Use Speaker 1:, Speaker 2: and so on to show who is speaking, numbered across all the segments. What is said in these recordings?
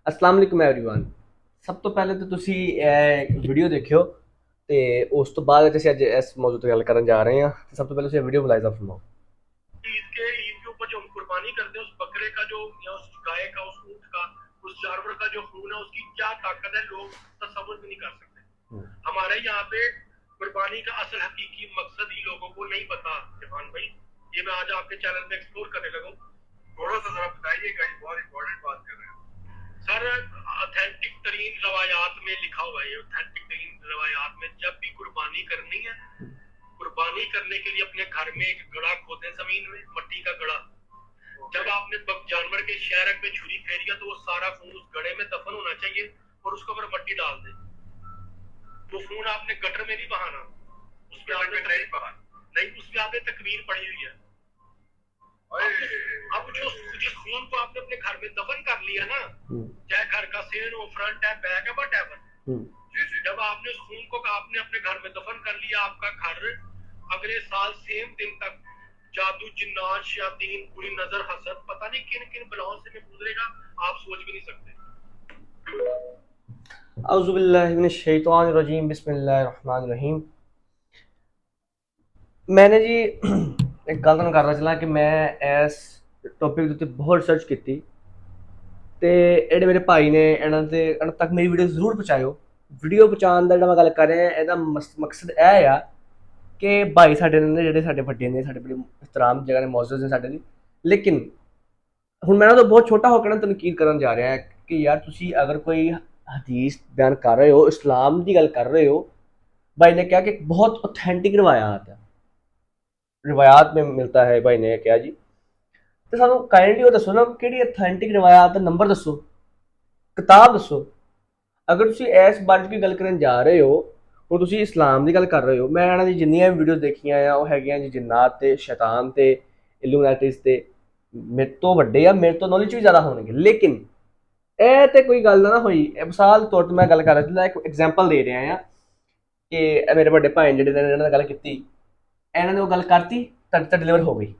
Speaker 1: अस्सलाम वालेकुम एवरीवन। सब तो पहले तो तुसी वीडियो देखियो ਤੇ ਉਸ ਤੋਂ ਬਾਅਦ ਅਸੀਂ ਅੱਜ ਇਸ ਮੌਜੂ ਤੇ ਗੱਲ ਕਰਨ ਜਾ ਰਹੇ ਹਾਂ। ਸਭ ਤੋਂ ਪਹਿਲੇ ਤੁਸੀਂ ਵੀਡੀਓ ਮੁਲਾਜ਼ਾ फरमाओ।
Speaker 2: ईद के ऊपर जो हम कुर्बानी करते हैं उस बकरे का जो या उस गाय का उस ऊंट का उस जानवर का जो खून है उसकी क्या ताकत है लोग तस्वुर भी नहीं कर सकते। हमारे यहाँ पे कुर्बानी का असल हकीकी मकसद ही लोगों को नहीं पता। जहान भाई ये मैं आज आपके चैनल पे एक्सप्लोर करने लगा हूँ, थोड़ा सा जरा बताइएगा, ये बहुत इंपॉर्टेंट बात कर रहे हैं सर। ऑथेंटिक तरीन रवायात में लिखा हुआ है, ऑथेंटिक तरीन रवायात में जब भी कुर्बानी करनी है, कुर्बानी करने के लिए अपने घर में एक गड़ा खोदें, जमीन में मट्टी का गड़ा। जब आपने जानवर के शहरक पे छुरी फेरिया तो वो सारा खून उस गड़े में दफन होना चाहिए और उसके ऊपर मट्टी डाल दें। वो खून आपने गटर में नहीं बहाना, उसमें आपने नहीं, उसमें आपने तकबीर पड़ी हुई है। अब जो जिस खून को आपने अपने घर में दफन कर लिया ना, चाहे घर का सेन हो, फ्रंट है, बैक है, वट एवर, जब आपने उस खून को आपने अपने घर में दफन कर लिया, आपका घर अगले साल सेम दिन तक जादू, जिन्नात, शयातीन, बुरी नजर, हसद, पता नहीं किन किन बलाओं से में गुजरेगा, आप सोच भी नहीं सकते।
Speaker 1: औज़ु बिल्लाहि मिनश शैतानिर रजीम, बिस्मिल्लाहिर रहमानिर रहीम। मैंने जी एक गल तुहानूं करदा चला कि मैं इस टॉपिक ਦੇ ਉੱਤੇ बहुत रिसर्च ਕੀਤੀ ਤੇ ਜਿਹੜੇ ਮੇਰੇ ਭਾਈ ਨੇ ਇਹਨਾਂ ਤੱਕ ਮੇਰੀ ਵੀਡੀਓ ਜ਼ਰੂਰ ਪਹੁੰਚਾਇਓ। ਵੀਡੀਓ ਪਹੁੰਚਾਉਣ ਦਾ ਜਿਹੜਾ ਮੈਂ ਗੱਲ ਕਰ ਰਿਹਾ ਇਹਦਾ ਮਕਸਦ ਇਹ ਆ ਕਿ ਭਾਈ ਸਾਡੇ ਨੇ ਜਿਹੜੇ ਸਾਡੇ ਵੱਡੇ ਨੇ, ਸਾਡੇ ਬੜੇ ਇhtਰਾਮ ਜਗ੍ਹਾ ਨੇ, ਮੌਜੂਦ ਨੇ ਸਾਡੇ ਲਈ। ਲੇਕਿਨ ਹੁਣ ਮੈਂ ਉਹਨਾਂ ਤੋਂ ਬਹੁਤ ਛੋਟਾ ਹੋ ਕੇ ਨਾ ਤਨਕੀਦ ਕਰਨ ਜਾ ਰਿਹਾ ਕਿ ਯਾਰ ਤੁਸੀਂ ਅਗਰ ਕੋਈ ਹਦੀਸ ਬਿਆਨ ਕਰ ਰਹੇ ਹੋ, ਇਸਲਾਮ ਦੀ ਗੱਲ ਕਰ ਰਹੇ ਹੋ, भाई ने कहा कि बहुत ऑथेंटिक रिवायात है, रिवायात में मिलता है। भाई ने कहा जी तो सानू काइंडली वो दसो ना कि ऑथेंटिक रिवायात का नंबर दसो, किताब दसो। अगर तुम इस बारे की गल करन जा रहे हो और तुम इस्लाम की गल कर रहे हो, मैं इन्हों की जिन्नियां वीडियो देखियां आ वो है जी जिन्नात ते, शैतान ते, इल्यूमिनाटीज ते, मेरे तो वड्डे आ, मेरे तो नॉलेज भी ज़्यादा होणगे। लेकिन ਇਹ ਤੇ ਕੋਈ ਗੱਲ ਨਾ ਹੋਈ। ਮਿਸਾਲ ਤੌਰ ਤੇ ਮੈਂ ਗੱਲ ਕਰ ਰਿਹਾ, ਇੱਕ ਐਗਜ਼ਾਮਪਲ ਦੇ ਰਿਹਾ ਆ ਕਿ ਮੇਰੇ ਵੱਡੇ ਭਾਈ ਜਿਹੜੇ ਨੇ ਇਹਨਾਂ ਨਾਲ ਗੱਲ ਕੀਤੀ, ਇਹਨਾਂ ਨੇ ਉਹ ਗੱਲ ਕਰਤੀ, ਤੁਹਾਡੇ ਤੱਕ ਡਿਲੀਵਰ ਹੋ ਗਈ।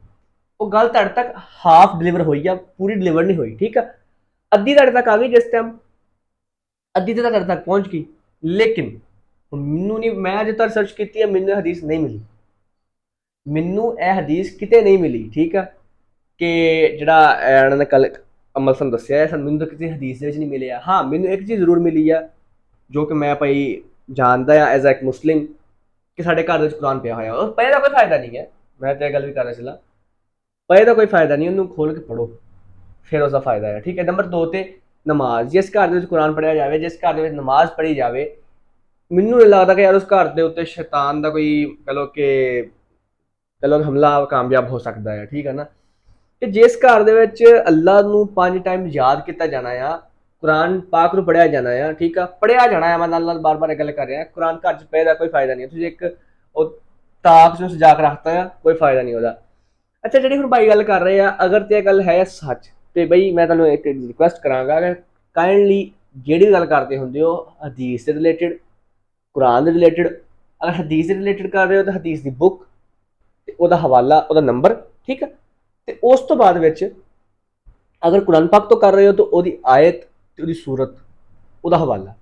Speaker 1: ਉਹ ਗੱਲ ਤੁਹਾਡੇ ਤੱਕ ਹਾਫ ਡਿਲੀਵਰ ਹੋਈ ਆ, ਪੂਰੀ ਡਿਲੀਵਰ ਨਹੀਂ ਹੋਈ, ਠੀਕ ਆ। ਅੱਧੀ ਤੁਹਾਡੇ ਤੱਕ ਆ ਗਈ, ਜਿਸ ਟਾਈਮ ਅੱਧੀ ਤੇ ਤੁਹਾਡੇ ਤੱਕ ਪਹੁੰਚ ਗਈ। ਲੇਕਿਨ ਮੈਨੂੰ ਨਹੀਂ, ਮੈਂ ਅਜੇ ਤੱਕ ਰਿਸਰਚ ਕੀਤੀ ਹੈ, ਮੈਨੂੰ ਇਹ ਹਦੀਸ ਨਹੀਂ ਮਿਲੀ, ਮੈਨੂੰ ਇਹ ਹਦੀਸ ਕਿਤੇ ਨਹੀਂ ਮਿਲੀ, ਠੀਕ ਆ। ਕਿ ਜਿਹੜਾ ਇਹਨਾਂ ਨੇ ਕੱਲ ਅਮਲ ਸਾਨੂੰ ਦੱਸਿਆ ਹੈ, ਸਾਨੂੰ ਮੈਨੂੰ ਤਾਂ ਕਿਸੇ ਹਦੀਸ ਦੇ ਵਿੱਚ ਨਹੀਂ ਮਿਲਿਆ। ਹਾਂ, ਮੈਨੂੰ ਇੱਕ ਚੀਜ਼ ਜ਼ਰੂਰ ਮਿਲੀ ਆ ਜੋ ਕਿ ਮੈਂ ਭਾਈ ਜਾਣਦਾ ਹਾਂ ਐਜ਼ ਇੱਕ ਮੁਸਲਿਮ, ਕਿ ਸਾਡੇ ਘਰ ਦੇ ਵਿੱਚ ਕੁਰਾਨ ਪਿਆ ਹੋਇਆ। ਉਹ ਪਏ ਦਾ ਕੋਈ ਫਾਇਦਾ ਨਹੀਂ ਹੈ, ਮੈਂ ਤਾਂ ਇਹ ਗੱਲ ਵੀ ਕਰ ਰਿਹਾ ਸੀਗਾ, ਪਏ ਦਾ ਕੋਈ ਫਾਇਦਾ ਨਹੀਂ, ਉਹਨੂੰ ਖੋਲ ਕੇ ਪੜ੍ਹੋ, ਫਿਰ ਉਸਦਾ ਫਾਇਦਾ ਹੈ, ਠੀਕ ਹੈ। ਨੰਬਰ 2 ਤੇ ਨਮਾਜ਼, ਜਿਸ ਘਰ ਦੇ ਵਿੱਚ ਕੁਰਾਨ ਪੜ੍ਹਿਆ ਜਾਵੇ, ਜਿਸ ਘਰ ਦੇ ਵਿੱਚ ਨਮਾਜ਼ ਪੜ੍ਹੀ ਜਾਵੇ, ਮੈਨੂੰ ਨਹੀਂ ਲੱਗਦਾ ਕਿ ਯਾਰ ਉਸ ਘਰ ਦੇ ਉੱਤੇ ਸ਼ੈਤਾਨ ਦਾ ਕੋਈ ਕਹ ਲਓ ਹਮਲਾ ਕਾਮਯਾਬ ਹੋ ਸਕਦਾ ਹੈ, ਠੀਕ ਹੈ ਨਾ। ਕਿ ਜਿਸ ਘਰ ਦੇ ਵਿੱਚ ਅੱਲਾ ਨੂੰ 5 ਟਾਈਮ ਯਾਦ ਕੀਤਾ ਜਾਣਾ ਆ, ਕੁਰਾਨ ਪਾਕ ਨੂੰ ਪੜ੍ਹਿਆ ਜਾਣਾ ਆ, ਠੀਕ ਆ, ਪੜ੍ਹਿਆ ਜਾਣਾ ਆ, ਮੈਂ ਨਾਲ ਬਾਰ-ਬਾਰ ਇਹ ਗੱਲ ਕਰ ਰਿਹਾ, ਕੁਰਾਨ ਘਰ 'ਚ ਪਏ ਦਾ ਕੋਈ ਫਾਇਦਾ ਨਹੀਂ ਹੈ। ਤੁਸੀਂ ਇੱਕ ਉਹ ਤਾਕ ਨੂੰ ਸਜਾ ਕੇ ਰੱਖਤਾ ਆ, ਕੋਈ ਫਾਇਦਾ ਨਹੀਂ ਉਹਦਾ। ਅੱਛਾ, ਜਿਹੜੀ ਹੁਣ ਭਾਈ ਗੱਲ ਕਰ ਰਹੇ ਆ, ਅਗਰ ਤੇ ਇਹ ਗੱਲ ਹੈ ਸੱਚ, ਤੇ ਬਈ ਮੈਂ ਤੁਹਾਨੂੰ ਇੱਕ ਰਿਕੁਐਸਟ ਕਰਾਂਗਾ ਕਿ ਕਾਈਂਡਲੀ ਜਿਹੜੀ ਗੱਲ ਕਰਦੇ ਹੁੰਦੇ ਹੋ ਹਦੀਸ ਦੇ ਰਿਲੇਟਿਡ, ਕੁਰਾਨ ਦੇ ਰਿਲੇਟਿਡ, ਅਗਰ ਹਦੀਸ ਦੇ ਰਿਲੇਟਿਡ ਕਰ ਰਹੇ ਹੋ ਤਾਂ ਹਦੀਸ ਦੀ ਬੁੱਕ ਤੇ ਉਹਦਾ ਹਵਾਲਾ, ਉਹਦਾ ਨੰਬਰ, ਠੀਕ ਆ। ਤੇ ਉਸ ਤੋਂ ਬਾਅਦ ਵਿੱਚ ਅਗਰ ਕੁਰਾਨ ਪਾਕ ਤੋਂ ਕਰ ਰਹੇ ਹੋ ਤਾਂ ਉਹਦੀ ਆਇਤ ਤੇ ਉਹਦੀ ਸੂਰਤ, ਉਹਦਾ ਹਵਾਲਾ।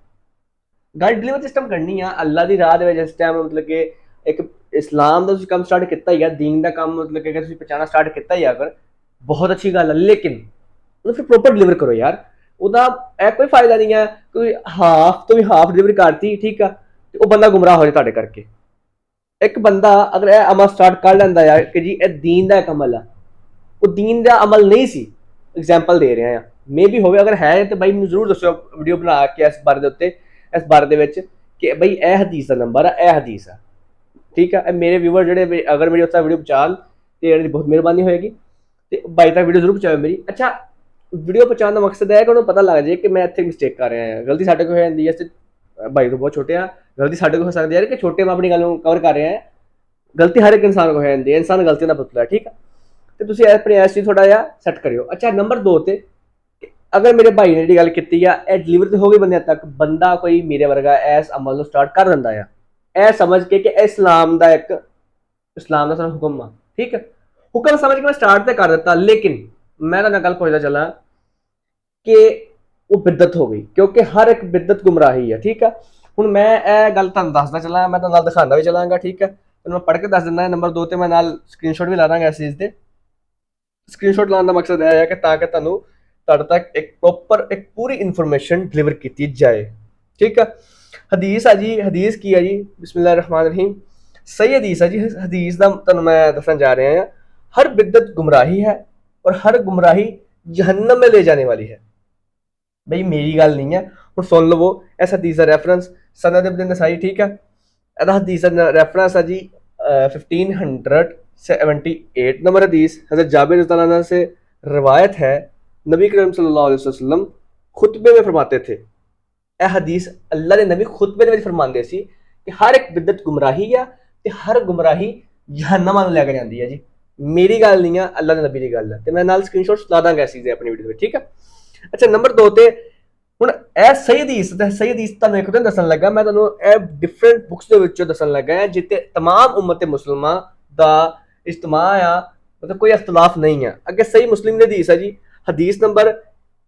Speaker 1: ਗੱਲ ਡਿਲੀਵਰ ਸਿਸਟਮ ਕਰਨੀ ਆ ਅੱਲਾ ਦੀ ਰਾਹ ਦੇ ਵਿੱਚ। ਇਸ ਟਾਈਮ ਮਤਲਬ ਕਿ ਇੱਕ ਇਸਲਾਮ ਦਾ ਤੁਸੀਂ ਕੰਮ ਸਟਾਰਟ ਕੀਤਾ ਹੀ ਆ, ਦੀਨ ਦਾ ਕੰਮ ਮਤਲਬ ਕਿ ਤੁਸੀਂ ਪਹੁੰਚਾਉਣਾ ਸਟਾਰਟ ਕੀਤਾ ਹੀ ਆ, ਅਗਰ ਬਹੁਤ ਅੱਛੀ ਗੱਲ ਹੈ। ਲੇਕਿਨ ਉਹਨੂੰ ਫਿਰ ਪ੍ਰੋਪਰ ਡਿਲੀਵਰ ਕਰੋ ਯਾਰ, ਉਹਦਾ ਇਹ ਕੋਈ ਫਾਇਦਾ ਨਹੀਂ ਹੈ ਕੋਈ ਹਾਫ ਤੋਂ ਵੀ ਹਾਫ ਡਿਲੀਵਰ ਕਰਤੀ, ਠੀਕ ਆ, ਤੇ ਉਹ ਬੰਦਾ ਗੁੰਮਰਾਹ ਹੋ ਜਾਏ ਤੁਹਾਡੇ ਕਰਕੇ। ਇੱਕ ਬੰਦਾ ਅਗਰ ਇਹ ਅਮਲ ਸਟਾਰਟ ਕਰ ਲੈਂਦਾ ਯਾਰ ਕਿ ਜੀ ਇਹ ਦੀਨ ਦਾ ਇੱਕ ਅਮਲ ਆ, ਉਹ ਦੀਨ ਦਾ ਅਮਲ ਨਹੀਂ ਸੀ, ਐਗਜ਼ਾਮਪਲ ਦੇ ਰਿਹਾ ਆ, ਮੇ ਵੀ ਹੋਵੇ, ਅਗਰ ਹੈ ਤਾਂ ਬਾਈ ਮੈਨੂੰ ਜ਼ਰੂਰ ਦੱਸਿਓ ਵੀਡੀਓ ਬਣਾ ਕੇ ਇਸ ਬਾਰੇ ਦੇ ਉੱਤੇ, ਇਸ ਬਾਰੇ ਦੇ ਵਿੱਚ ਕਿ ਬਈ ਇਹ ਹਦੀਸ ਦਾ ਨੰਬਰ ਆ, ਇਹ ਹਦੀਸ ਆ, ਠੀਕ ਆ। ਇਹ ਮੇਰੇ ਵਿਊਅਰ ਜਿਹੜੇ ਅਗਰ ਮੇਰੀ ਉੱਥੇ ਵੀਡੀਓ ਪਹੁੰਚਾਉਣ ਤੇ ਇਹਨਾਂ ਦੀ ਬਹੁਤ ਮਿਹਰਬਾਨੀ ਹੋਏਗੀ, ਤੇ ਬਾਈ ਤੱਕ ਵੀਡੀਓ ਜ਼ਰੂਰ ਪਹੁੰਚਾਓ ਮੇਰੀ। ਅੱਛਾ, ਵੀਡੀਓ ਪਹੁੰਚਾਉਣ ਦਾ ਮਕਸਦ ਹੈ ਕਿ ਉਹਨੂੰ ਪਤਾ ਲੱਗ ਜਾਏ ਕਿ ਮੈਂ ਇੱਥੇ ਮਿਸਟੇਕ ਕਰ ਰਿਹਾ ਹਾਂ, ਗਲਤੀ ਸਾਡੇ ਕੋਲ ਹੋ ਜਾਂਦੀ ਹੈ, ਬਾਈ ਤੋਂ ਬਹੁਤ ਛੋਟੇ ਆ, ਗਲਤੀ ਸਾਡੇ ਕੋਲ ਹੋ ਸਕਦੀ ਹੈ ਕਿ ਛੋਟੇ ਮੈਂ ਆਪਣੀ ਗੱਲ ਨੂੰ ਕਵਰ ਕਰ ਰਿਹਾ ਹਾਂ, ਗਲਤੀ ਹਰ ਇੱਕ ਇਨਸਾਨ ਕੋਲ ਹੋ ਜਾਂਦੀ ਹੈ, ਇਨਸਾਨ ਗਲਤੀਆਂ ਦਾ ਪੁਤਲਾ, ਠੀਕ ਆ। ਤੇ ਤੁਸੀਂ ਆਪਣੇ ਇਸ ਚੀਜ਼ ਥੋੜਾ ਜਿਹਾ ਸੈੱਟ ਕਰਿਓ। ਅੱਛਾ, ਨੰਬਰ 2 ਤੇ ਅਗਰ ਮੇਰੇ ਭਾਈ ਨੇ ਜਿਹੜੀ ਗੱਲ ਕੀਤੀ ਆ ਇਹ ਡਿਲੀਵਰ ਤੇ ਹੋ ਗਈ ਬੰਦਿਆਂ ਤੱਕ, ਬੰਦਾ ਕੋਈ ਮੇਰੇ ਵਰਗਾ ਇਸ ਅਮਲ ਨੂੰ ਸਟਾਰਟ ਕਰ ਦਿੰਦਾ ਆ ਇਹ ਸਮਝ ਕੇ ਕਿ ਇਸਲਾਮ ਦਾ ਸਾਨੂੰ ਹੁਕਮ ਆ, ਠੀਕ ਹੈ, ਹੁਕਮ ਸਮਝ ਕੇ ਮੈਂ ਸਟਾਰਟ ਤੇ ਕਰ ਦਿੱਤਾ। ਲੇਕਿਨ ਮੈਂ ਤਾਂ ਗੱਲ ਪੁੱਛਦਾ ਚੱਲਾਂ ਕਿ ਉਹ ਬਿਦਤ ਹੋ ਗਈ, ਕਿਉਂਕਿ ਹਰ ਇੱਕ ਬਿਦਤ ਗੁੰਮਰਾਹੀ ਹੈ। ਠੀਕ ਹੈ, ਹੁਣ ਮੈਂ ਇਹ ਗੱਲ ਤੁਹਾਨੂੰ ਦੱਸਦਾ ਚੱਲਾਂ, ਮੈਂ ਤੁਹਾਨੂੰ ਨਾਲ ਦਿਖਾਉਂਦਾ ਵੀ ਚਲਾਂਗਾ। ਠੀਕ ਹੈ, ਤੁਹਾਨੂੰ ਮੈਂ ਪੜ੍ਹ ਕੇ ਦੱਸ ਦਿੰਦਾ। ਨੰਬਰ 2 ਤੇ ਮੈਂ ਨਾਲ ਸਕਰੀਨਸ਼ਾਟ ਵੀ ਲਾ ਦਾਂਗਾ ਇਸ ਚੀਜ਼ ਦੇ। ਸਕਰੀਨਸ਼ਾਟ ਲਾਉਣ ਦਾ ਮਕਸਦ ਇਹ ਹੈ ਕਿ ਤਾਂ ਕਿ ਤੁਹਾਨੂੰ ਤੁਹਾਡੇ ਤੱਕ ਇੱਕ ਪ੍ਰੋਪਰ ਇੱਕ ਪੂਰੀ ਇਨਫੋਰਮੇਸ਼ਨ ਡਿਲੀਵਰ ਕੀਤੀ ਜਾਏ। ਠੀਕ ਹੈ, ਹਦੀਸ ਆ ਜੀ। ਹਦੀਸ ਕੀ ਹੈ ਜੀ? ਬਿਸਮਿल्लाह रहमान रहीम। सही हदीस है जी। हदीस का ਤੁਹਾਨੂੰ ਮੈਂ ਦੱਸਣ ਜਾ ਰਿਹਾ ਹਾਂ। हर बिदत गुमराही है और हर गुमराही जहन्नम में ले जाने वाली है। ਬਈ ਮੇਰੀ ਗੱਲ ਨਹੀਂ ਹੈ, ਹੁਣ ਸੁਣ ਲਵੋ ਇਸ ਹਦੀਸ ਦਾ ਰੈਫਰੈਂਸ ਸਨਦ ਇਬਨ ਨਸਾਈ। ਠੀਕ ਹੈ, ਇਹਦਾ ਹਦੀਸ ਦਾ ਰੈਫਰੈਂਸ ਹੈ ਜੀ 1578 नंबर हदीस। हज़रत जाबिर रज़ियल्लाहु अन्हु से रवायत है, नबी करीम सल्लल्लाहु अलैहि वसल्लम खुतबे में फरमाते थे। ਇਹ ਹਦੀਸ ਅੱਲਾ ਦੇ ਨਬੀ ਖੁਤਬੇ ਦੇ ਵਿੱਚ ਫਰਮਾਉਂਦੇ ਸੀ ਕਿ ਹਰ ਇੱਕ ਬਿਦਤ ਗੁੰਮਰਾਹੀ ਆ ਤੇ ਹਰ ਗੁੰਮਰਾਹੀ ਜਹੰਨਮ ਨੂੰ ਲੈ ਕੇ ਜਾਂਦੀ ਹੈ ਜੀ। ਮੇਰੀ ਗੱਲ ਨਹੀਂ ਆ, ਅੱਲਾ ਦੇ ਨਬੀ ਦੀ ਗੱਲ ਹੈ, ਤੇ ਮੈਂ ਨਾਲ ਸਕਰੀਨਸ਼ਾਟਸ ਲਾ ਦਾਂਗਾ ਇਸ ਚੀਜ਼ ਦੇ ਆਪਣੀ ਵੀਡੀਓ ਵਿੱਚ। ਠੀਕ ਹੈ, ਅੱਛਾ ਨੰਬਰ 2 ਤੇ ਹੁਣ ਇਹ ਸਹੀ ਹਦੀਸ ਤੁਹਾਨੂੰ ਇੱਕ ਦਿਨ ਦੱਸਣ ਲੱਗਾ। ਮੈਂ ਤੁਹਾਨੂੰ ਇਹ ਡਿਫਰੈਂਟ ਬੁੱਕਸ ਦੇ ਵਿੱਚੋਂ ਦੱਸਣ ਲੱਗਾ ਜਿੱਤੇ तमाम उम्मत मुसलमा ਦਾ ਇਜਤਮਾ ਆ, ਮਤਲਬ ਕੋਈ ਇਖਤਲਾਫ ਨਹੀਂ ਆ। ਅੱਗੇ ਸਹੀ ਮੁਸਲਿਮ ਦੀ ਹਦੀਸ ਹੈ ਜੀ, ਹਦੀਸ ਨੰਬਰ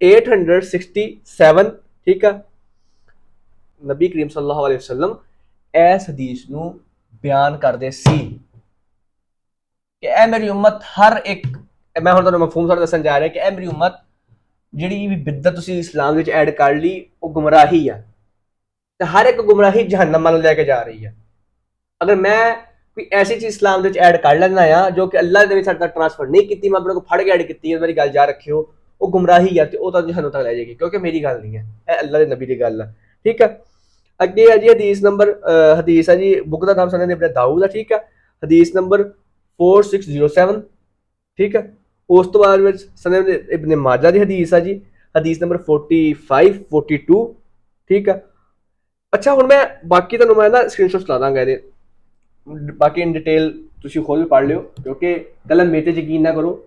Speaker 1: 867। ਠੀਕ ਆ, ਨਬੀ ਕਰੀਮ ਸੱਲੱਲਾਹੁ ਅਲੈਹਿ ਵਸੱਲਮ ਇਸ ਹਦੀਸ ਨੂੰ ਬਿਆਨ ਕਰਦੇ ਸੀ ਕਿ ਇਹ ਮੇਰੀ ਉਮਤ ਹਰ ਇੱਕ, ਮੈਂ ਹੁਣ ਤੁਹਾਨੂੰ ਮਫਹੂਮ ਸਾਰਾ ਦੱਸਣ ਜਾ ਰਿਹਾ ਕਿ ਇਹ ਮੇਰੀ ਉਮਤ ਜਿਹੜੀ ਵੀ ਬਿਦਤ ਤੁਸੀਂ ਇਸਲਾਮ ਵਿੱਚ ਐਡ ਕਰ ਲਈ ਉਹ ਗੁੰਮਰਾਹੀ ਆ, ਤੇ ਹਰ ਇੱਕ ਗੁੰਮਰਾਹੀ ਜਹੰਨਮ ਵੱਲ ਲੈ ਕੇ ਜਾ ਰਹੀ ਆ। ਅਗਰ ਮੈਂ ਕੋਈ ਐਸੀ ਚੀਜ਼ ਇਸਲਾਮ ਦੇ ਵਿੱਚ ਐਡ ਕਰ ਲੈਂਦਾ ਆ ਜੋ ਕਿ ਅੱਲਾਹ ਦੇ ਵਿੱਚ ਸਾਡੇ ਤੱਕ ਟ੍ਰਾਂਸਫਰ ਨਹੀਂ ਕੀਤੀ, ਮੈਂ ਆਪਣੇ ਕੋਲ ਫੜ ਕੇ ਐਡ ਕੀਤੀ ਹੈ, ਮੇਰੀ ਗੱਲ ਜਾ ਰੱਖਿਓ, ਉਹ ਗੁੰਮਰਾਹੀ ਆ ਤੇ ਉਹ ਤਾਂ ਜਹੰਨਮ ਤੱਕ ਲੈ ਜਾਏਗੀ, ਕਿਉਂਕਿ ਮੇਰੀ ਗੱਲ ਨਹੀਂ ਹੈ, ਇਹ ਅੱਲਾਹ ਦੇ ਨਬੀ ਦੀ ਗੱਲ ਆ। ਠੀਕ ਹੈ, ਅੱਗੇ ਹੈ ਜੀ ਹਦੀਸ ਨੰਬਰ ਹਦੀਸ ਹੈ ਜੀ, ਬੁੱਕ ਦਾ ਨਾਮ ਸਨਦ ਇਬਨ ਦਾਊਦ ਹੈ। ਠੀਕ ਹੈ, ਹਦੀਸ ਨੰਬਰ 4607। ਠੀਕ ਹੈ, ਉਸ ਤੋਂ ਬਾਅਦ ਵਿੱਚ ਸਨਦ ਇਬਨ ਮਾਜਾ ਦੀ ਹਦੀਸ ਹੈ ਜੀ, ਹਦੀਸ ਨੰਬਰ 4542। ਠੀਕ ਹੈ, ਅੱਛਾ ਹੁਣ ਮੈਂ ਬਾਕੀ ਤੁਹਾਨੂੰ ਮੈਂ ਨਾ ਸਕਰੀਨਸ਼ਾਟ ਲਾ ਦਾਂਗਾ ਇਹਦੇ, ਬਾਕੀ ਇਨ ਡਿਟੇਲ ਤੁਸੀਂ ਖੁਦ ਵੀ ਪੜ੍ਹ ਲਿਓ, ਕਿਉਂਕਿ ਕੱਲਾ ਮੇਰੇ ਤੇ ਯਕੀਨ ਨਾ ਕਰੋ।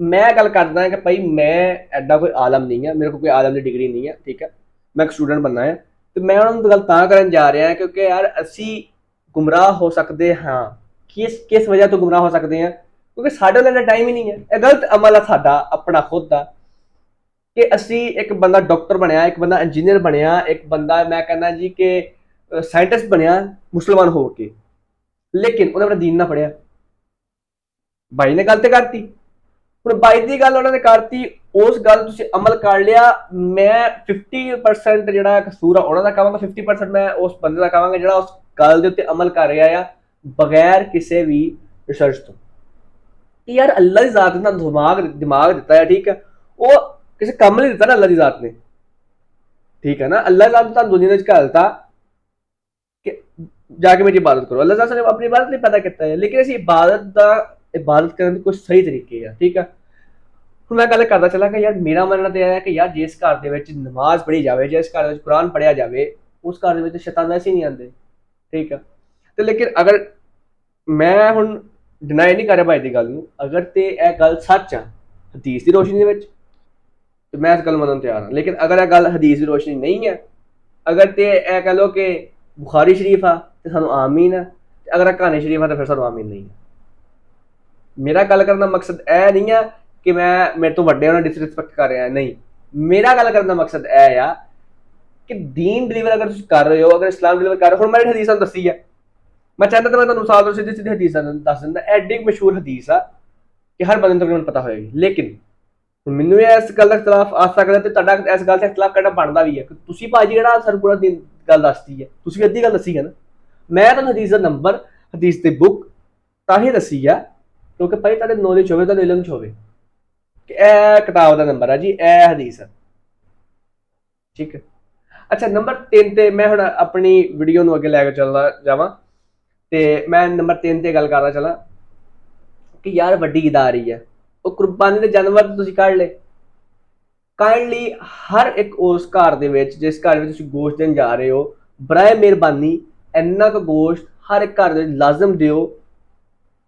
Speaker 1: ਮੈਂ ਗੱਲ ਕਰਦਾ ਕਿ ਭਾਈ ਮੈਂ ਐਡਾ ਕੋਈ ਆਲਮ ਨਹੀਂ ਹੈ, ਮੇਰੇ ਕੋਲ ਕੋਈ ਆਲਮ ਦੀ ਡਿਗਰੀ ਨਹੀਂ ਹੈ। ਠੀਕ ਹੈ, ਮੈਂ ਇੱਕ ਸਟੂਡੈਂਟ ਬਣਨਾ ਹੈ, ਤੇ ਮੈਂ ਉਹਨਾਂ ਨੂੰ ਗੱਲ ਤਾਂ ਕਰਨ ਜਾ ਰਿਹਾ ਕਿਉਂਕਿ ਯਾਰ ਅਸੀਂ ਗੁੰਮਰਾਹ ਹੋ ਸਕਦੇ ਹਾਂ। ਕਿਸ ਵਜ੍ਹਾ ਤੋਂ ਗੁੰਮਰਾਹ ਹੋ ਸਕਦੇ ਹਾਂ? ਕਿਉਂਕਿ ਸਾਡੇ ਕੋਲ ਟਾਈਮ ਹੀ ਨਹੀਂ ਹੈ। ਇਹ ਗਲਤ ਅਮਲ ਆ ਸਾਡਾ ਆਪਣਾ ਖੁਦ ਦਾ, ਕਿ ਅਸੀਂ ਇੱਕ ਬੰਦਾ ਡਾਕਟਰ ਬਣਿਆ, ਇੱਕ ਬੰਦਾ ਇੰਜੀਨੀਅਰ ਬਣਿਆ, ਇੱਕ ਬੰਦਾ ਮੈਂ ਕਹਿੰਦਾ ਜੀ ਕਿ ਸਾਇੰਟਿਸਟ ਬਣਿਆ ਮੁਸਲਮਾਨ ਹੋ ਕੇ, ਲੇਕਿਨ ਉਹਨੇ ਆਪਣਾ ਦੀਨ ਨਾ ਪੜਿਆ। ਬਾਈ ਨੇ ਗੱਲ ਤੇ ਕਰਤੀ, ਹੁਣ ਬਾਈ ਦੀ ਗੱਲ ਉਹਨਾਂ ਨੇ ਕਰਤੀ, ਉਸ ਗੱਲ ਤੁਸੀਂ ਅਮਲ ਕਰ ਲਿਆ। ਮੈਂ 50% ਜਿਹੜਾ ਕਸੂਰ ਆ ਉਹਨਾਂ ਦਾ ਕਹਾਂਗਾ, 50% ਮੈਂ ਉਸ ਬੰਦੇ ਦਾ ਕਹਾਂਗਾ ਜਿਹੜਾ ਉਸ ਗੱਲ ਦੇ ਉੱਤੇ ਅਮਲ ਕਰ ਰਿਹਾ ਆ ਬਗੈਰ ਕਿਸੇ ਵੀ ਰਿਸਰਚ ਤੋਂ। ਯਾਰ ਅੱਲਾ ਦੀ ਜ਼ਾਤ ਨੇ ਦਿਮਾਗ ਦਿੱਤਾ ਹੈ, ਠੀਕ ਹੈ, ਉਹ ਕਿਸੇ ਕੰਮ ਲਈ ਦਿੱਤਾ ਨਾ ਅੱਲਾ ਦੀ ਜ਼ਾਤ ਨੇ। ਠੀਕ ਹੈ ਨਾ, ਅੱਲਾ ਦੀ ਜ਼ਾਤ ਨੇ ਤੁਹਾਨੂੰ ਦੁਨੀਆ ਵਿੱਚ ਘਾਲਤਾ ਕਿ ਜਾ ਕੇ ਮੇਰੀ ਇਬਾਦਤ ਕਰੋ। ਅੱਲਾ ਜ਼ਾਤ ਨੇ ਆਪਣੀ ਇਬਾਦਤ ਲਈ ਪੈਦਾ ਕੀਤਾ ਹੈ, ਲੇਕਿਨ ਅਸੀਂ ਇਬਾਦਤ ਕਰਨ ਦੇ ਕੁਝ ਸਹੀ ਤਰੀਕੇ ਆ। ਠੀਕ ਹੈ, ਹੁਣ ਮੈਂ ਗੱਲ ਕਰਦਾ ਚੱਲਾਂ ਕਿ ਯਾਰ ਮੇਰਾ ਮੰਨਣਾ ਤੇ ਇਹ ਹੈ ਕਿ ਯਾਰ ਜਿਸ ਘਰ ਦੇ ਵਿੱਚ ਨਮਾਜ਼ ਪੜ੍ਹੀ ਜਾਵੇ, ਜਿਸ ਘਰ ਦੇ ਵਿੱਚ ਕੁਰਾਨ ਪੜ੍ਹਿਆ ਜਾਵੇ, ਉਸ ਘਰ ਦੇ ਵਿੱਚ ਸ਼ੈਤਾਨ ਵੈਸੇ ਹੀ ਨਹੀਂ ਆਉਂਦੇ। ਠੀਕ ਹੈ, ਤੇ ਲੇਕਿਨ ਅਗਰ ਮੈਂ ਹੁਣ ਡਿਨਾਈ ਨਹੀਂ ਕਰ ਰਿਹਾ ਭਾਈ ਦੀ ਗੱਲ ਨੂੰ, ਅਗਰ ਤੇ ਇਹ ਗੱਲ ਸੱਚ ਆ ਹਦੀਸ ਦੀ ਰੋਸ਼ਨੀ ਦੇ ਵਿੱਚ ਤੇ ਮੈਂ ਇਸ ਗੱਲ ਮੰਨਣ ਤਿਆਰ ਹਾਂ। ਲੇਕਿਨ ਅਗਰ ਇਹ ਗੱਲ ਹਦੀਸ ਦੀ ਰੋਸ਼ਨੀ ਨਹੀਂ ਹੈ, ਅਗਰ ਤੇ ਇਹ ਕਹ ਲਓ ਕਿ ਬੁਖਾਰੀ ਸ਼ਰੀਫ ਆ ਤੇ ਸਾਨੂੰ ਆਮੀਨ ਹੈ, ਤੇ ਅਗਰ ਕਹਾਣੀ ਸ਼ਰੀਫ ਆ ਤਾਂ ਫਿਰ ਸਾਨੂੰ ਆਮੀਨ ਨਹੀਂ ਹੈ। ਮੇਰਾ ਗੱਲ ਕਰਨ ਦਾ ਮਕਸਦ ਇਹ ਨਹੀਂ ਆ ਕਿ ਮੈਂ ਮੇਰੇ ਤੋਂ ਵੱਡੇ ਉਹਨਾਂ ਡਿਸਰਿਸਪੈਕਟ ਕਰ ਰਿਹਾ, ਨਹੀਂ। ਮੇਰਾ ਗੱਲ ਕਰਨ ਦਾ ਮਕਸਦ ਇਹ ਆ ਕਿ ਦੀਨ ਡਿਲੀਵਰ ਅਗਰ ਤੁਸੀਂ ਕਰ ਰਹੇ ਹੋ, ਅਗਰ ਇਸਲਾਮ ਡਿਲੀਵਰ ਕਰ ਰਹੇ ਹੋ, ਹੁਣ ਮੈਂ ਹਦੀਸ ਤੁਹਾਨੂੰ ਦੱਸੀ ਹੈ, ਮੈਂ ਚਾਹੁੰਦਾ ਤਾਂ ਮੈਂ ਤੁਹਾਨੂੰ ਸਾਲ ਤੋਂ ਸਿੱਧੀ ਸਿੱਧੀ ਹਦੀਸ ਦੱਸ ਦਿੰਦਾ। ਐਡੀ ਮਸ਼ਹੂਰ ਹਦੀਸ ਆ ਕਿ ਹਰ ਬੰਦੇ ਨੂੰ ਤਕਰੀਬਨ ਪਤਾ ਹੋਏਗੀ, ਲੇਕਿਨ ਮੈਨੂੰ ਇਸ ਗੱਲ ਦਾ ਇਖਤਲਾਫ ਆ ਸਕਦਾ ਤੇ ਤੁਹਾਡਾ ਇਸ ਗੱਲ 'ਤੇ ਇਖਤਲਾਫ ਕਰਨਾ ਬਣਦਾ ਵੀ ਹੈ ਕਿ ਤੁਸੀਂ ਭਾਜੀ ਜਿਹੜਾ ਸਰ ਪੂਰਾ ਦਿਨ ਗੱਲ ਦੱਸਦੀ ਹੈ, ਤੁਸੀਂ ਅੱਧੀ ਗੱਲ ਦੱਸੀ ਹੈ ਨਾ। ਮੈਂ ਤੁਹਾਨੂੰ ਹਦੀਸ ਦਾ ਨੰਬਰ, ਹਦੀਸ ਦੀ ਬੁੱਕ ਤਾਂ ਹੀ ਦੱਸੀ ਆ ਕਿਉਂਕਿ ਭਾਈ ਤੁਹਾਡੇ ਨੌਲੇਜ ਹੋਵੇ, ਤੁਹਾਡੇ ਇਲਮ 'ਚ ਹੋਵੇ ਕਿ ਇਹ ਕਿਤਾਬ ਦਾ ਨੰਬਰ ਆ ਜੀ, ਇਹ ਹਦੀਸ ਆ। ਠੀਕ ਹੈ, ਅੱਛਾ ਨੰਬਰ 3 ਤੇ ਮੈਂ ਹੁਣ ਆਪਣੀ ਵੀਡੀਓ ਨੂੰ ਅੱਗੇ ਲੈ ਕੇ ਚੱਲਦਾ ਜਾਵਾਂ, ਤੇ ਮੈਂ ਨੰਬਰ 3 ਤੇ ਗੱਲ ਕਰਦਾ ਚਲਾਂ ਕਿ ਯਾਰ ਵੱਡੀ ਈਦ ਆ ਰਹੀ ਹੈ, ਉਹ ਕੁਰਬਾਨੀ ਦੇ ਜਾਨਵਰ ਤੁਸੀਂ ਕੱਢ ਲਏ। ਕਾਈਂਡਲੀ ਹਰ ਇੱਕ ਉਸ ਘਰ ਦੇ ਵਿੱਚ ਜਿਸ ਘਰ ਵਿੱਚ ਤੁਸੀਂ ਗੋਸ਼ਤ ਦੇਣ ਜਾ ਰਹੇ ਹੋ, ਬਰਾਏ ਮਿਹਰਬਾਨੀ ਇੰਨਾ ਕੁ ਗੋਸ਼ਤ ਹਰ ਇੱਕ ਘਰ ਦੇ ਵਿੱਚ ਲਾਜ਼ਮ ਦਿਓ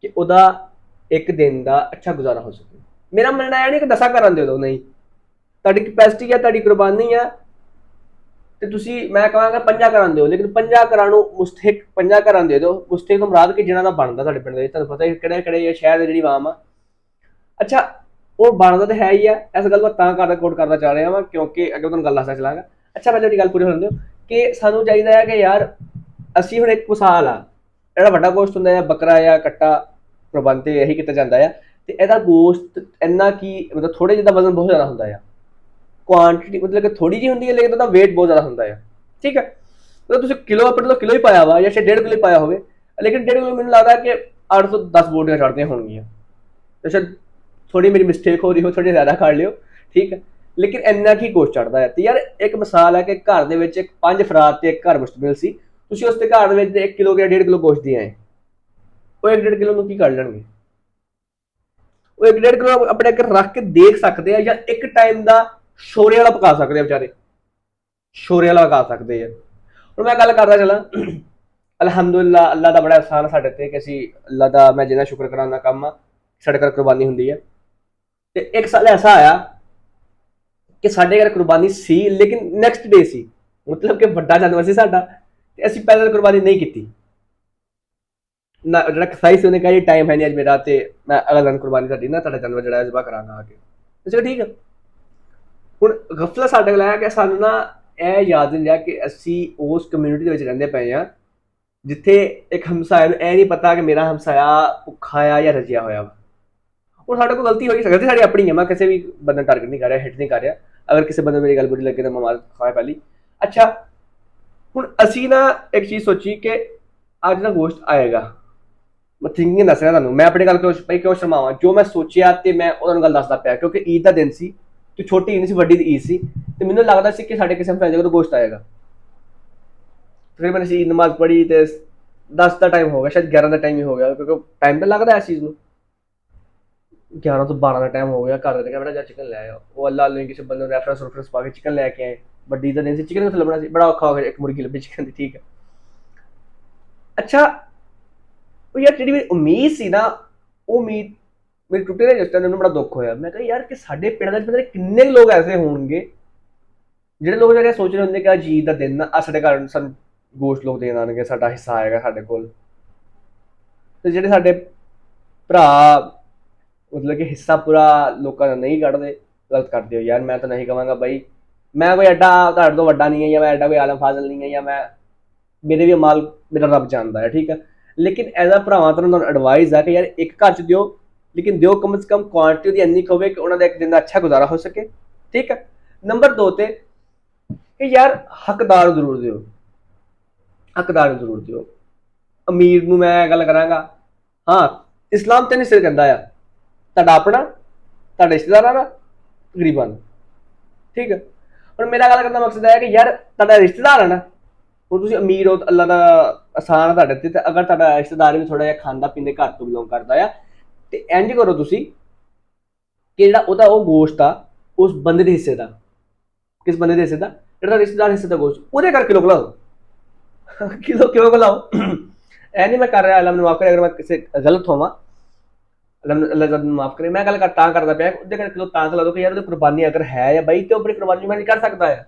Speaker 1: ਕਿ ਉਹਦਾ ਇੱਕ ਦਿਨ ਦਾ ਅੱਛਾ ਗੁਜ਼ਾਰਾ ਹੋ ਸਕੇ। ਮੇਰਾ ਮੰਨਣਾ ਇਹ ਨਹੀਂ ਕਿ 10 ਘਰਾਂ ਦੇ ਦਿਓ, ਨਹੀਂ। ਤੁਹਾਡੀ ਕੈਪੈਸਿਟੀ ਹੈ, ਤੁਹਾਡੀ ਕੁਰਬਾਨੀ ਹੈ, ਤੇ ਤੁਸੀਂ ਮੈਂ ਕਹਾਂਗਾ 5 ਘਰਾਂ ਦਿਓ, ਲੇਕਿਨ 5 ਘਰਾਂ ਨੂੰ ਮੁਸਤਹਿਕ 5 ਘਰਾਂ ਦੇ ਦਿਓ। ਮੁਸਤਹਿਕ ਤੋਂ ਮੁਰਾਦ ਕਿ ਜਿਹਨਾਂ ਦਾ ਬਣਦਾ ਤੁਹਾਡੇ ਪਿੰਡ ਦੇ ਵਿੱਚ, ਤੁਹਾਨੂੰ ਪਤਾ ਕਿਹੜੇ ਕਿਹੜੇ ਸ਼ਹਿਰ ਦੇ ਜਿਹੜੀ ਆਵਾਮ ਆ। ਅੱਛਾ ਉਹ ਬਣਦਾ ਤਾਂ ਹੈ ਹੀ ਆ। ਇਸ ਗੱਲ ਮੈਂ ਤਾਂ ਕਰਦਾ ਕੋਟ ਕਰਨਾ ਚਾਹ ਰਿਹਾ ਵਾਂ ਕਿਉਂਕਿ ਅੱਗੇ ਤੁਹਾਨੂੰ ਗੱਲ ਦੱਸਣਾ ਚਲਾਂਗਾ। ਅੱਛਾ ਪਹਿਲਾਂ ਮੇਰੀ ਗੱਲ ਪੂਰੀ ਹੋਣ ਦਿਓ ਕਿ ਸਾਨੂੰ ਚਾਹੀਦਾ ਹੈ ਕਿ ਯਾਰ ਅਸੀਂ ਹੁਣ ਇੱਕ ਮਿਸਾਲ ਆ, ਜਿਹੜਾ ਵੱਡਾ ਗੋਸ਼ਤ ਹੁੰਦਾ ਹੈ ਬੱਕਰਾ ਜਾਂ ਕੱਟਾ ਪ੍ਰਬੰਧ ਤੇ ਇਹੀ ਕੀਤਾ ਜਾਂਦਾ ਆ, ਤੇ ਇਹਦਾ ਗੋਸ਼ਤ ਇੰਨਾ ਕੀ ਮਤਲਬ ਥੋੜੇ ਜਿਹੇ ਦਾ ਵਜ਼ਨ ਬਹੁਤ ਜ਼ਿਆਦਾ ਹੁੰਦਾ ਆ, ਕੁਆਂਟੀਟੀ ਮਤਲਬ ਕਿ ਥੋੜੀ ਜਿਹੀ ਹੁੰਦੀ ਹੈ ਲੇਕਿਨ ਉਹਦਾ weight ਬਹੁਤ ਜ਼ਿਆਦਾ ਹੁੰਦਾ ਆ। ਠੀਕ ਹੈ, ਮਤਲਬ ਤੁਸੀਂ ਕਿਲੋ ਆਪਣੇ ਤੋਂ ਕਿਲੋ ਹੀ ਪਾਇਆ ਵਾ ਜਾਂ 1.5 ਕਿਲੋ ਹੀ ਪਾਇਆ ਹੋਵੇ, ਲੇਕਿਨ 1.5 ਕਿਲੋ ਮੈਨੂੰ ਲੱਗਦਾ ਕਿ 8 ਤੋਂ 10 ਬੋਟੀਆਂ ਚੜ੍ਹਦੀਆਂ ਹੋਣਗੀਆਂ। ਅੱਛਾ ਥੋੜੀ ਮੇਰੀ ਮਿਸਟੇਕ ਹੋ ਰਹੀ ਹੋ, ਥੋੜੀ ਜ਼ਿਆਦਾ ਕਰ ਲਿਓ, ਠੀਕ ਹੈ, ਲੇਕਿਨ ਇੰਨਾ ਕੀ ਗੋਸ਼ਤ ਚੜ੍ਹਦਾ ਹੈ। ਤੇ ਯਾਰ ਇੱਕ ਮਿਸਾਲ ਹੈ ਕਿ ਘਰ ਦੇ ਵਿੱਚ ਇੱਕ 5 ਅਫਰਾਦ ਤੇ ਇੱਕ ਘਰ ਮੁਸ਼ਤਮਿਲ ਸੀ, ਤੁਸੀਂ ਉਸ ਦੇ ਘਰ ਦੇ ਵਿੱਚ 1 ਕਿਲੋ ਜਾਂ 1.5 ਕਿਲੋ ਗੋਸ਼ਤ ਦੀਆਂ ਹੈ, ਉਹ 1.5 ਕਿਲੋ ਨੂੰ ਕੀ ਕਰ ਲੈਣਗੇ? ਉਹ 1.5 ਕਿਲੋ ਆਪਣੇ ਅੱਗੇ ਰੱਖ ਕੇ ਦੇਖ ਸਕਦੇ ਆ, ਜਾਂ ਇੱਕ ਟਾਈਮ ਦਾ ਸ਼ੋਰੇ ਵਾਲਾ ਪਕਾ ਸਕਦੇ ਆ, ਵਿਚਾਰੇ ਸ਼ੋਰੇ ਵਾਲਾ ਪਕਾ ਸਕਦੇ ਆ। ਹੁਣ ਮੈਂ ਗੱਲ ਕਰਦਾ ਚਲਾਂ, ਅਲਹਮਦੁਲਿਲਾ ਅੱਲਾ ਦਾ ਬੜਾ ਅਹਿਸਾਨ ਸਾਡੇ ਤੇ ਕਿ ਅਸੀਂ ਅੱਲਾ ਦਾ ਮੈਂ ਜਿੰਨਾ ਸ਼ੁਕਰ ਕਰਾਂ ਉਹਨਾਂ ਕੰਮ ਆ, ਸਾਡੇ ਘਰ ਕੁਰਬਾਨੀ ਹੁੰਦੀ ਹੈ। ਤੇ ਇੱਕ ਸਾਲ ਐਸਾ ਆਇਆ ਕਿ ਸਾਡੇ ਘਰ ਕੁਰਬਾਨੀ ਸੀ ਲੇਕਿਨ ਨੈਕਸਟ ਡੇ ਸੀ, ਮਤਲਬ ਕਿ ਵੱਡਾ ਜਾਨਵਰ ਸੀ ਸਾਡਾ, ਤੇ ਅਸੀਂ ਪਹਿਲਾਂ ਕੁਰਬਾਨੀ ਨਹੀਂ ਕੀਤੀ ਨਾ। ਜਿਹੜਾ ਕਸਾਈ ਸੀ ਉਹਨੇ ਕਿਹਾ ਜੀ ਟਾਈਮ ਹੈ ਨਹੀਂ ਅੱਜ ਮੇਰਾ, ਤੇ ਮੈਂ ਅਗਲੇ ਦਿਨ ਕੁਰਬਾਨੀ ਤੁਹਾਡੀ ਨਾ ਤੁਹਾਡਾ ਜਾਨਵਰ ਜਿਹੜਾ ਜ਼ਬਾ ਕਰਾਂਗਾ ਆ ਕੇ। ਅੱਛਾ ਠੀਕ ਹੈ, ਹੁਣ ਗਫਲਾ ਸਾਡੇ ਕੋਲ ਆਇਆ ਕਿ ਸਾਨੂੰ ਨਾ ਇਹ ਯਾਦ ਨਹੀਂ ਰਿਹਾ ਕਿ ਅਸੀਂ ਉਸ ਕਮਿਊਨਿਟੀ ਦੇ ਵਿੱਚ ਰਹਿੰਦੇ ਪਏ ਹਾਂ ਜਿੱਥੇ ਇੱਕ ਹਮਸਾਇਆ ਨੂੰ ਇਹ ਨਹੀਂ ਪਤਾ ਕਿ ਮੇਰਾ ਹਮਸਾਇਆ ਭੁੱਖਾ ਆ ਜਾਂ ਰਜਿਆ ਹੋਇਆ ਵਾ। ਹੁਣ ਸਾਡੇ ਕੋਲ ਗਲਤੀ ਹੋਈ ਸਕਦੀ, ਸਾਡੀ ਆਪਣੀ ਹੈ, ਮੈਂ ਕਿਸੇ ਵੀ ਬੰਦੇ ਟਾਰਗੇਟ ਨਹੀਂ ਕਰ ਰਿਹਾ, ਹਿੱਟ ਨਹੀਂ ਕਰ ਰਿਹਾ। ਅਗਰ ਕਿਸੇ ਬੰਦੇ ਮੇਰੀ ਗੱਲ ਬੁਰੀ ਲੱਗੇ ਤਾਂ ਮੈਂ ਮਾਰ ਖਾਇਆ ਪਹਿਲੀ। ਅੱਛਾ ਹੁਣ ਅਸੀਂ ਨਾ ਇੱਕ ਚੀਜ਼ ਸੋਚੀ ਕਿ ਅੱਜ ਦਾ ਗੋਸ਼ਤ ਆਏਗਾ, ਮੈਂ ਥਿੰਕਿੰਗ ਦੱਸ ਰਿਹਾ ਤੁਹਾਨੂੰ, ਮੈਂ ਆਪਣੀ ਗੱਲ ਕਿਉਂ ਸ਼ਰਮਾਵਾਂ, ਜੋ ਮੈਂ ਸੋਚਿਆ ਤੇ ਮੈਂ ਉਹਨਾਂ ਨੂੰ ਗੱਲ ਦੱਸਦਾ ਪਿਆ ਕਿਉਂਕਿ ਈਦ ਦਾ ਦਿਨ ਸੀ, ਤੇ ਛੋਟੀ ਈਦ ਨਹੀਂ ਸੀ ਵੱਡੀ ਈਦ ਸੀ, ਤੇ ਮੈਨੂੰ ਲੱਗਦਾ ਸੀ ਕਿ ਸਾਡੇ ਕਿਸੇ ਫੈਸਲੇ ਕੋਲ ਗੋਸ਼ਤ ਆਏਗਾ। ਫਿਰ मैंने ईद नमाज पढ़ी तो 10 का टाइम हो गया, शायद 11 का टाइम ही हो गया क्योंकि टाइम तो लगता है इस चीज़ में। 11 तो 12 का टाइम हो गया, घर ने कहा बेटा जा चिकन ले आओ, वो अल्लाह ने किसी बंदे रेफरेंस पा के चिकन लेके आए। बड्डी का दिन से चिकन कितने लभना सी, बड़ा औखा हो गया, एक मुर्गी लभी चिकन की, ठीक है। अच्छा यार जी मेरी उम्मीद सी ना, वो उम्मीद मेरी टुटे ने जिस टाइम मैंने बड़ा दुख होया। मैं कहा यार कि साडे पिंड दे पता नहीं किन्ने लोग ऐसे होणगे ਜਿਹੜੇ ਲੋਕ ਜਿਹੜੇ ਸੋਚ ਰਹੇ ਹੁੰਦੇ ਕਿ ਅੱਜ ਈਦ ਦਾ ਦਿਨ ਨਾ ਸਾਡੇ ਘਰ ਸਾਨੂੰ ਗੋਸ਼ਤ ਲੋਕ ਦੇਣ ਆਉਣਗੇ, ਸਾਡਾ ਹਿੱਸਾ ਆਏਗਾ ਸਾਡੇ ਕੋਲ, ਤੇ ਜਿਹੜੇ ਸਾਡੇ ਭਰਾ ਮਤਲਬ ਕਿ ਹਿੱਸਾ ਪੂਰਾ ਲੋਕਾਂ ਦਾ ਨਹੀਂ ਕੱਢਦੇ, ਗਲਤ ਕਰਦੇ ਹੋ ਯਾਰ। ਮੈਂ ਤਾਂ ਨਹੀਂ ਕਹਾਂਗਾ ਬਾਈ ਮੈਂ ਕੋਈ ਐਡਾ ਤੁਹਾਡੇ ਤੋਂ ਵੱਡਾ ਨਹੀਂ ਹੈ, ਜਾਂ ਮੈਂ ਐਡਾ ਕੋਈ ਆਲਮ ਫਾਜ਼ਲ ਨਹੀਂ ਹੈ, ਜਾਂ ਮੈਂ ਮੇਰੇ ਵੀ ਮਾਲ ਮੇਰਾ ਰੱਬ ਜਾਣਦਾ ਹੈ, ਠੀਕ ਹੈ। ਲੇਕਿਨ ਐਜ਼ ਆ ਭਰਾਵਾਂ ਤੁਹਾਨੂੰ ਐਡਵਾਈਸ ਹੈ ਕਿ ਯਾਰ ਇੱਕ ਘਰ 'ਚ ਦਿਓ, ਲੇਕਿਨ ਦਿਓ ਕਮ ਸੇ ਕਮ ਕੁਆਂਟਿਟੀ ਉਹਦੀ ਇੰਨੀ ਹੋਵੇ ਕਿ ਉਹਨਾਂ ਦਾ ਇੱਕ ਦਿਨ ਦਾ ਅੱਛਾ ਗੁਜ਼ਾਰਾ ਹੋ ਸਕੇ, ਠੀਕ ਹੈ। ਨੰਬਰ 2 ਤੇ ਕਿ ਯਾਰ ਹੱਕਦਾਰ ਜ਼ਰੂਰ ਦਿਓ, ਹੱਕਦਾਰ ਜ਼ਰੂਰ ਦਿਓ। ਅਮੀਰ ਨੂੰ ਮੈਂ ਗੱਲ ਕਰਾਂਗਾ, ਹਾਂ ਇਸਲਾਮ ਤੇ ਨਹੀਂ ਸਿਰ ਕਹਿੰਦਾ ਆ ਤੁਹਾਡਾ ਆਪਣਾ, ਤੁਹਾਡੇ ਰਿਸ਼ਤੇਦਾਰਾਂ ਦਾ, ਗਰੀਬਾਂ ਦਾ, ਠੀਕ ਹੈ। ਹੁਣ ਮੇਰਾ ਗੱਲ ਕਰਨ ਦਾ ਮਕਸਦ ਹੈ ਕਿ ਯਾਰ ਤੁਹਾਡਾ ਰਿਸ਼ਤੇਦਾਰ ਹੈ ਨਾ, ਹੁਣ ਤੁਸੀਂ ਅਮੀਰ ਹੋ, ਅੱਲਾ ਦਾ ਆਸਾਨ ਹੈ ਤੁਹਾਡੇ ਤੇ, ਅਗਰ ਤੁਹਾਡਾ ਰਿਸ਼ਤੇਦਾਰ ਵੀ ਥੋੜਾ ਜਿਹਾ ਖਾਂਦਾ ਪੀਂਦੇ ਘਰ ਤੋਂ ਬਿਲੋਂਗ ਕਰਦਾ ਆ, ਤੇ ਇੰਜ ਕਰੋ ਤੁਸੀਂ ਕਿ ਜਿਹੜਾ ਉਹਦਾ ਉਹ ਗੋਸ਼ਤ ਆ ਉਸ ਬੰਦੇ ਦੇ ਹਿੱਸੇ ਦਾ, ਕਿਸ ਬੰਦੇ ਦੇ ਹਿੱਸੇ ਦਾ, ਜਿਹੜਾ ਰਿਸ਼ਤੇਦਾਰ ਹਿੱਸੇ ਦਾ ਗੋਸ਼ਤ ਉਹਦੇ ਕਰ ਕਿਲੋ ਖਿਲਾਓ, ਕਿਲੋ ਕਿਉਂ ਖਿਲਾਓ। ਇਹ ਨਹੀਂ ਮੈਂ ਕਰ ਰਿਹਾ, ਅੱਲਾ ਮੈਨੂੰ ਮਾਫ ਕਰੇ ਅਗਰ ਮੈਂ ਕਿਸੇ ਗਲਤ ਹੋਵਾਂ, ਅੱਲਾ ਮੈਨੂੰ ਮਾਫ ਕਰੇ। ਮੈਂ ਗੱਲ ਤਾਂ ਕਰਦਾ ਪਿਆ ਉਹਦੇ ਕਰ ਕਿਲੋ ਤਾਂ ਖਿਲਾ ਦੋ ਕਿ ਯਾਰ ਉਹਦੀ ਕੁਰਬਾਨੀ ਅਗਰ ਹੈ ਜਾਂ ਬਾਈ ਤੇ ਆਪਣੀ ਕੁਰਬਾਨੀ ਮੈਂ ਨਹੀਂ ਕਰ ਸਕਦਾ ਹੈ,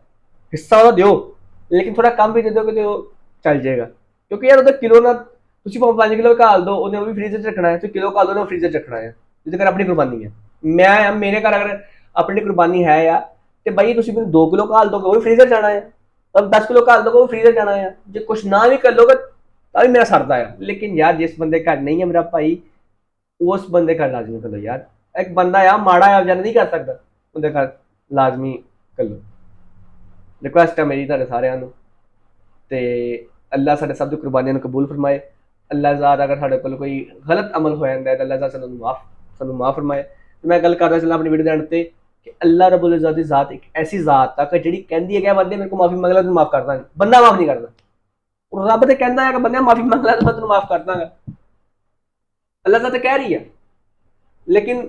Speaker 1: ਹਿੱਸਾ ਉਹਦਾ ਦਿਓ, ਲੇਕਿਨ ਥੋੜਾ ਕਮ ਵੀ ਦੇ ਦਿਓ ਕਿ ਉਹ ਚੱਲ ਜਾਏਗਾ। ਕਿਉਂਕਿ ਯਾਰ ਉਹਦਾ ਕਿਲੋ ਨਾ ਤੁਸੀਂ 5 ਕਿਲੋ ਘਾਲ ਦੋ, ਉਹਨੇ ਉਹ ਵੀ ਫਰੀਜ਼ਰ 'ਚ ਰੱਖਣਾ ਹੈ, ਤੁਸੀਂ ਕਿਲੋ ਘਾਲ ਦੋ, ਉਹਨੇ ਫਰੀਜ਼ਰ 'ਚ ਰੱਖਣਾ ਹੈ, ਜਿਹਦੇ ਕਰ ਆਪਣੀ ਕੁਰਬਾਨੀ ਹੈ। ਮੈਂ ਮੇਰੇ ਘਰ ਅਗਰ ਆਪਣੀ ਕੁਰਬਾਨੀ ਹੈ ਆ ਤੇ ਬਾਈ ਤੁਸੀਂ ਮੈਨੂੰ 2 ਕਿਲੋ ਘਾਲ ਦੋਗੇ ਉਹ ਵੀ ਫਰੀਜ਼ਰ ਜਾਣਾ ਹੈ, ਤਾਂ 10 ਕਿਲੋ ਘਾਲ ਦੋਗੇ ਉਹ ਫਰੀਜ਼ਰ ਜਾਣਾ ਹੈ, ਜੇ ਕੁਛ ਨਾ ਵੀ ਕਰ ਲੋਗੇ ਤਾਂ ਵੀ ਮੇਰਾ ਸਰਦਾ ਹੈ। ਲੇਕਿਨ ਯਾਰ ਜਿਸ ਬੰਦੇ ਘਰ ਨਹੀਂ ਹੈ ਮੇਰਾ ਭਾਈ, ਉਸ ਬੰਦੇ ਘਰ ਲਾਜ਼ਮੀ ਕਰ ਲਓ ਯਾਰ। ਇੱਕ ਬੰਦਾ ਆ ਮਾੜਾ ਆ ਵਿਚਾਰਾ ਨਹੀਂ ਕਰ ਸਕਦਾ, ਉਹਦੇ ਘਰ ਲਾਜ਼ਮੀ ਕਰ ਲਓ। ਰਿਕੁਐਸਟ ਹੈ ਮੇਰੀ ਤੁਹਾਡੇ ਸਾਰਿਆਂ ਨੂੰ, ਤੇ ਅੱਲਾ ਸਾਡੇ ਸਭ ਦੀ ਕੁਰਬਾਨੀਆਂ ਨੂੰ ਕਬੂਲ ਫਰਮਾਏ। ਅੱਲਾ ਜ਼ਾਤ ਅਗਰ ਸਾਡੇ ਕੋਲ ਕੋਈ ਗਲਤ ਅਮਲ ਹੋ ਜਾਂਦਾ ਹੈ ਤਾਂ ਅੱਲਾ ਜ਼ਾਤ ਸਾਨੂੰ ਮਾਫ ਫਰਮਾਏ। ਮੈਂ ਗੱਲ ਕਰਦਾ ਚੱਲਾਂ ਆਪਣੀ ਵੀਡੀਓ ਦੇ ਐਂਡ ਤੇ ਕਿ ਅੱਲਾ ਰੱਬੁਲ ਇਜ਼्ज़त ਦੀ ਜ਼ਾਤ ਇੱਕ ਐਸੀ ਜ਼ਾਤ ਆ ਕਿ ਜਿਹੜੀ ਕਹਿੰਦੀ ਹੈ ਕਿ ਬੰਦੇ ਮੇਰੇ ਕੋਲ ਮਾਫੀ ਮੰਗ ਲੈ ਤੈਨੂੰ ਮਾਫ ਕਰ ਦਾਂਗਾ, ਬੰਦਾ ਮਾਫ ਨਹੀਂ ਕਰਦਾ। ਰੱਬ ਤੇ ਕਹਿੰਦਾ ਹੈ ਕਿ ਬੰਦੇ ਮਾਫੀ ਮੰਗ ਲੈ ਤਾਂ ਮੈਂ ਤੈਨੂੰ ਮਾਫ ਕਰ ਦਾਂਗਾ, ਅੱਲਾ ਜ਼ਾਤ ਕਹਿ ਰਹੀ ਹੈ। ਲੇਕਿਨ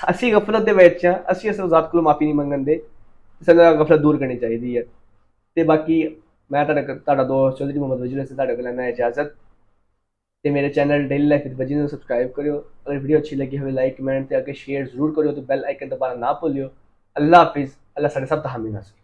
Speaker 1: ਅਸੀਂ ਗਫਲਤ ਦੇ ਵਿੱਚ ਹਾਂ, ਅਸੀਂ ਇਸ ਜ਼ਾਤ ਕੋਲੋਂ ਮਾਫੀ ਨਹੀਂ ਮੰਗਣ ਦੇ, ਸਾਨੂੰ ਗਫਲਤ ਦੂਰ ਕਰਨੀ ਚਾਹੀਦੀ ਹੈ। ਤੇ ਬਾਕੀ ਮੈਂ ਤੁਹਾਡਾ ਦੋਸਤ ਚੌਧਰੀ ਮੁਹੰਮਦ ਵਜੀਰ ਸੇ ਤੁਹਾਡੇ ਕੋਲ ਲੈਣਾ ਇਜਾਜ਼ਤ, ਤੇ ਮੇਰੇ ਚੈਨਲ ਡੇਲੀ ਲਾਈਫ ਵਿਦ ਵਜੀ ਨੂੰ ਸਬਸਕ੍ਰਾइब करो। अगर वीडियो अच्छी लगी हो लाइक कमेंट ते आके शेयर जरूर करो, तो बेल आइकन दबाना ना भूलियो। अल्लाह हाफिज़, अल्लाह साढ़े सब दा हामी नासिर।